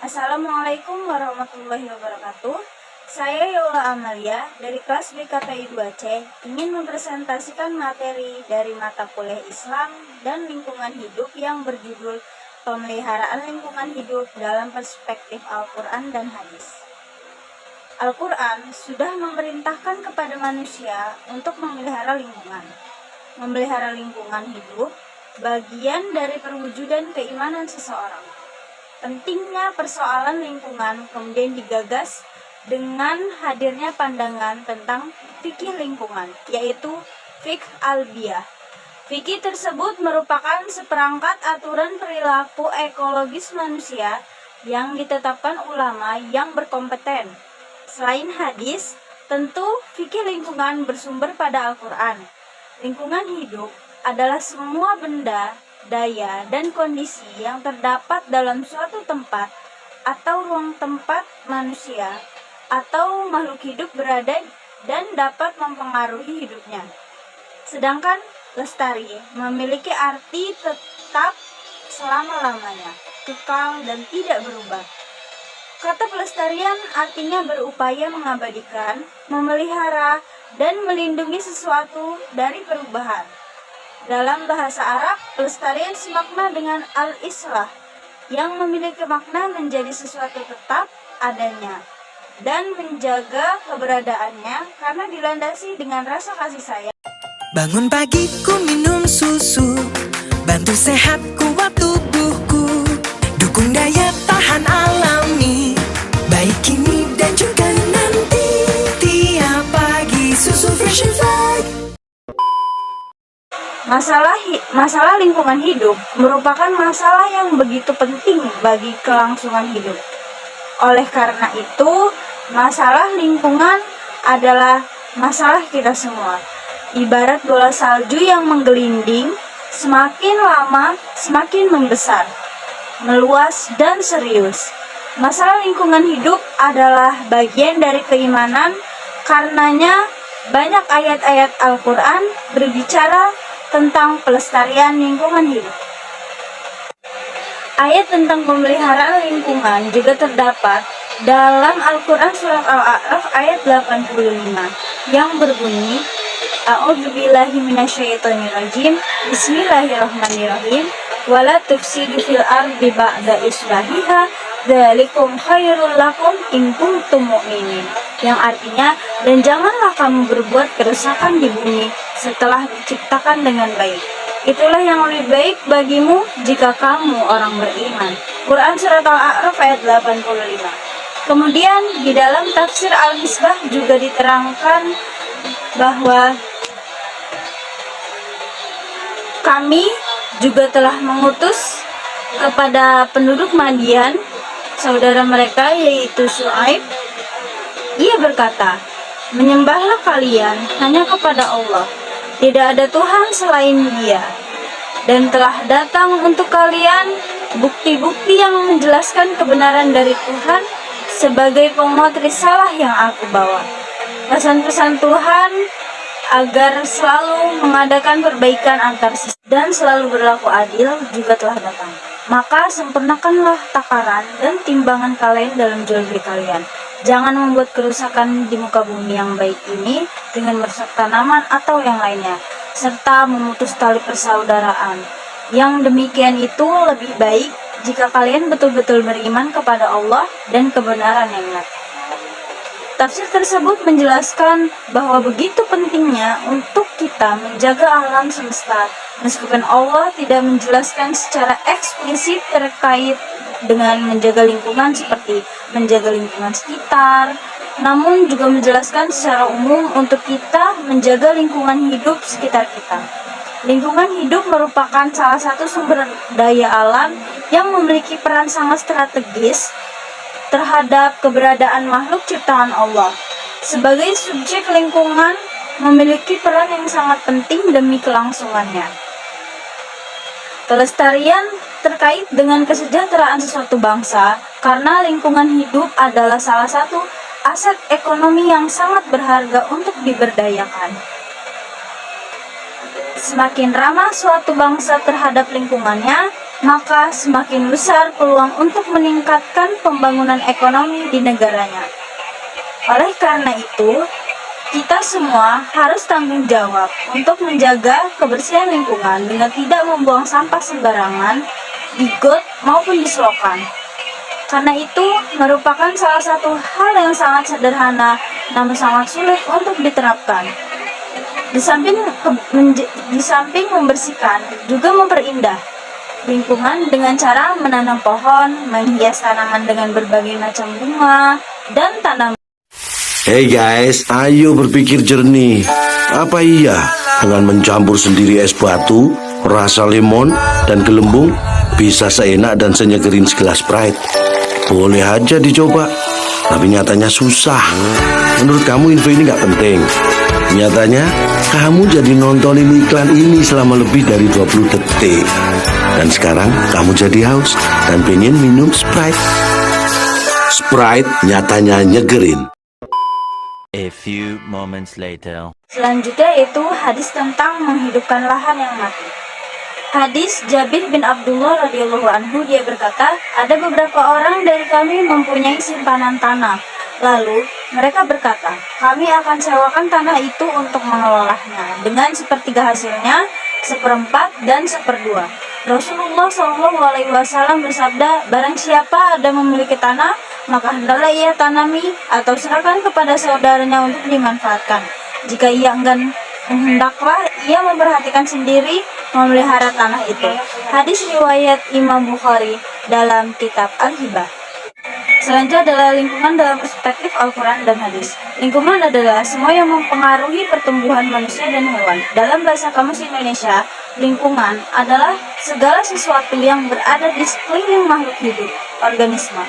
Assalamualaikum warahmatullahi wabarakatuh. Saya Yola Amalia dari kelas BKPI 2C ingin mempresentasikan materi dari mata kuliah Islam dan lingkungan hidup yang berjudul Pemeliharaan Lingkungan Hidup dalam Perspektif Al-Quran dan Hadis. Al-Quran sudah memerintahkan kepada manusia untuk memelihara lingkungan. Memelihara lingkungan hidup bagian dari perwujudan keimanan seseorang. Pentingnya persoalan lingkungan kemudian digagas dengan hadirnya pandangan tentang fikih lingkungan, yaitu fiqh al-biyah. Fikih tersebut merupakan seperangkat aturan perilaku ekologis manusia yang ditetapkan ulama yang berkompeten. Selain hadis, tentu fikih lingkungan bersumber pada Al-Quran. Lingkungan hidup adalah semua benda, daya, dan kondisi yang terdapat dalam suatu tempat atau ruang tempat manusia atau makhluk hidup berada dan dapat mempengaruhi hidupnya. Sedangkan lestari memiliki arti tetap selama-lamanya, kekal dan tidak berubah. Kata pelestarian artinya berupaya mengabadikan, memelihara, dan melindungi sesuatu dari perubahan. Dalam bahasa Arab, pelestarian semakna dengan al-islah, yang memiliki makna menjadi sesuatu tetap adanya dan menjaga keberadaannya karena dilandasi dengan rasa kasih sayang. Bangun pagi ku minum susu, bantu sehat kuat tubuhku, dukung daya tahan alami, baik kini dan juga nanti. Tiap pagi susu Fresh and Flag. Masalah lingkungan hidup merupakan masalah yang begitu penting bagi kelangsungan hidup. Oleh karena itu, masalah lingkungan adalah masalah kita semua. Ibarat bola salju yang menggelinding, semakin lama semakin membesar, meluas dan serius. Masalah lingkungan hidup adalah bagian dari keimanan, karenanya banyak ayat-ayat Al-Quran berbicara tentang pelestarian lingkungan hidup. Ayat tentang pemeliharaan lingkungan juga terdapat dalam Al-Quran surat Al-A'raf ayat 85 yang berbunyi, A'udzubillahi minasyaitonirrajim, Bismillahirrahmanirrahim, wala tufsidu fil ardi ba'da islahiha, dzalikum khairul lakum in kuntum mu'minin. Yang artinya, dan janganlah kamu berbuat kerusakan di bumi setelah diciptakan dengan baik. Itulah yang lebih baik bagimu jika kamu orang beriman. Quran Surat Al-A'raf ayat 85. Kemudian di dalam tafsir Al-Misbah juga diterangkan bahwa kami juga telah mengutus kepada penduduk Madian, saudara mereka yaitu Syuaib. Ia berkata, menyembahlah kalian hanya kepada Allah, tidak ada Tuhan selain Dia, dan telah datang untuk kalian bukti-bukti yang menjelaskan kebenaran dari Tuhan sebagai pemohon risalah yang aku bawa. Pesan-pesan Tuhan agar selalu mengadakan perbaikan antar sesama dan selalu berlaku adil juga telah datang. Maka sempurnakanlah takaran dan timbangan kalian dalam jual beli kalian. Jangan membuat kerusakan di muka bumi yang baik ini dengan merusak tanaman atau yang lainnya, serta memutus tali persaudaraan. Yang demikian itu lebih baik jika kalian betul-betul beriman kepada Allah dan kebenaran yang nyata. Tafsir tersebut menjelaskan bahwa begitu pentingnya untuk kita menjaga alam semesta, meskipun Allah tidak menjelaskan secara eksplisit terkait dengan menjaga lingkungan seperti menjaga lingkungan sekitar, namun juga menjelaskan secara umum untuk kita menjaga lingkungan hidup sekitar kita. Lingkungan hidup merupakan salah satu sumber daya alam yang memiliki peran sangat strategis terhadap keberadaan makhluk ciptaan Allah. Sebagai subjek lingkungan memiliki peran yang sangat penting demi kelangsungannya. Pelestarian terkait dengan kesejahteraan sesuatu bangsa karena lingkungan hidup adalah salah satu aset ekonomi yang sangat berharga untuk diberdayakan. Semakin ramah suatu bangsa terhadap lingkungannya, maka semakin besar peluang untuk meningkatkan pembangunan ekonomi di negaranya. Oleh karena itu, kita semua harus tanggung jawab untuk menjaga kebersihan lingkungan dengan tidak membuang sampah sembarangan di got maupun di selokan. Karena itu merupakan salah satu hal yang sangat sederhana namun sangat sulit untuk diterapkan. Di samping membersihkan, juga memperindah lingkungan dengan cara menanam pohon, menghias tanaman dengan berbagai macam bunga, dan tanaman. Hey guys, ayo berpikir jernih. Apa iya dengan mencampur sendiri es batu, rasa lemon, dan gelembung bisa seenak dan senyegerin segelas Sprite? Boleh aja dicoba, tapi nyatanya susah. Menurut kamu info ini gak penting? Nyatanya, kamu jadi nontonin iklan ini selama lebih dari 20 detik. Dan sekarang kamu jadi haus dan pengen minum Sprite. Sprite nyatanya nyegerin. A few moments later. Selanjutnya yaitu hadis tentang menghidupkan lahan yang mati. Hadis Jabir bin Abdullah radhiyallahu anhu, dia berkata, ada beberapa orang dari kami mempunyai simpanan tanah. Lalu mereka berkata, kami akan sewakan tanah itu untuk mengelolanya dengan sepertiga hasilnya, seperempat dan seperdua. Rasulullah SAW bersabda, barang siapa ada memiliki tanah, maka hendaklah ia tanami atau serahkan kepada saudaranya untuk dimanfaatkan. Jika ia enggan, hendaklah ia memperhatikan sendiri memelihara tanah itu. Hadis riwayat Imam Bukhari dalam kitab Al-Hibah. Selanjutnya adalah lingkungan dalam perspektif Al-Quran dan hadis. Lingkungan adalah semua yang mempengaruhi pertumbuhan manusia dan hewan. Dalam bahasa Kamus Indonesia, lingkungan adalah segala sesuatu yang berada di sekeliling makhluk hidup, organisme,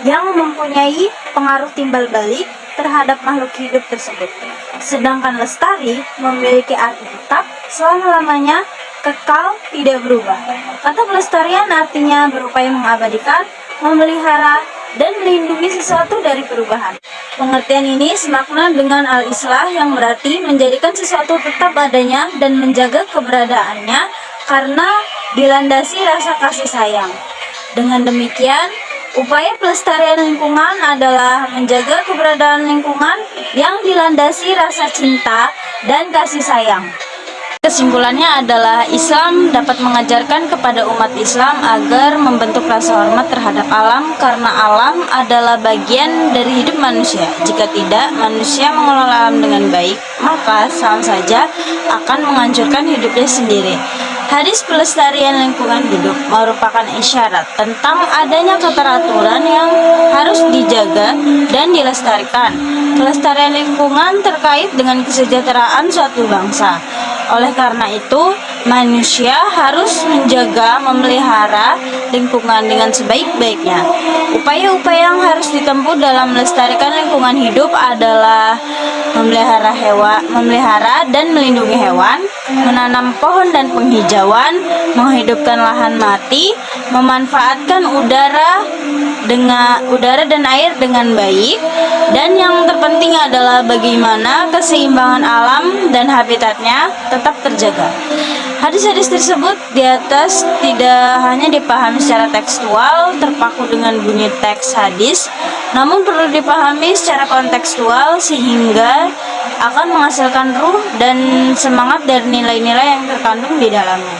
yang mempunyai pengaruh timbal balik terhadap makhluk hidup tersebut. Sedangkan lestari memiliki arti tetap, selama-lamanya, kekal, tidak berubah. Kata pelestarian artinya berupaya mengabadikan, memelihara, dan melindungi sesuatu dari perubahan. Pengertian ini semakna dengan al-islah yang berarti menjadikan sesuatu tetap adanya dan menjaga keberadaannya karena dilandasi rasa kasih sayang. Dengan demikian, upaya pelestarian lingkungan adalah menjaga keberadaan lingkungan yang dilandasi rasa cinta dan kasih sayang. Kesimpulannya adalah Islam dapat mengajarkan kepada umat Islam agar membentuk rasa hormat terhadap alam karena alam adalah bagian dari hidup manusia. Jika tidak, manusia mengelola alam dengan baik, maka sama saja akan menghancurkan hidupnya sendiri. Hadis pelestarian lingkungan hidup merupakan isyarat tentang adanya keteraturan yang harus dijaga dan dilestarikan. Kelestarian lingkungan terkait dengan kesejahteraan suatu bangsa. Oleh karena itu, manusia harus menjaga, memelihara lingkungan dengan sebaik-baiknya. Upaya-upaya yang harus ditempuh dalam melestarikan lingkungan hidup adalah memelihara dan melindungi hewan, menanam pohon dan penghijauan, menghidupkan lahan mati, memanfaatkan udara dan air dengan baik, dan yang terpenting adalah bagaimana keseimbangan alam dan habitatnya tetap terjaga. Hadis-hadis tersebut di atas tidak hanya dipahami secara tekstual terpaku dengan bunyi teks hadis, namun perlu dipahami secara kontekstual sehingga akan menghasilkan ruh dan semangat dari nilai-nilai yang terkandung di dalamnya.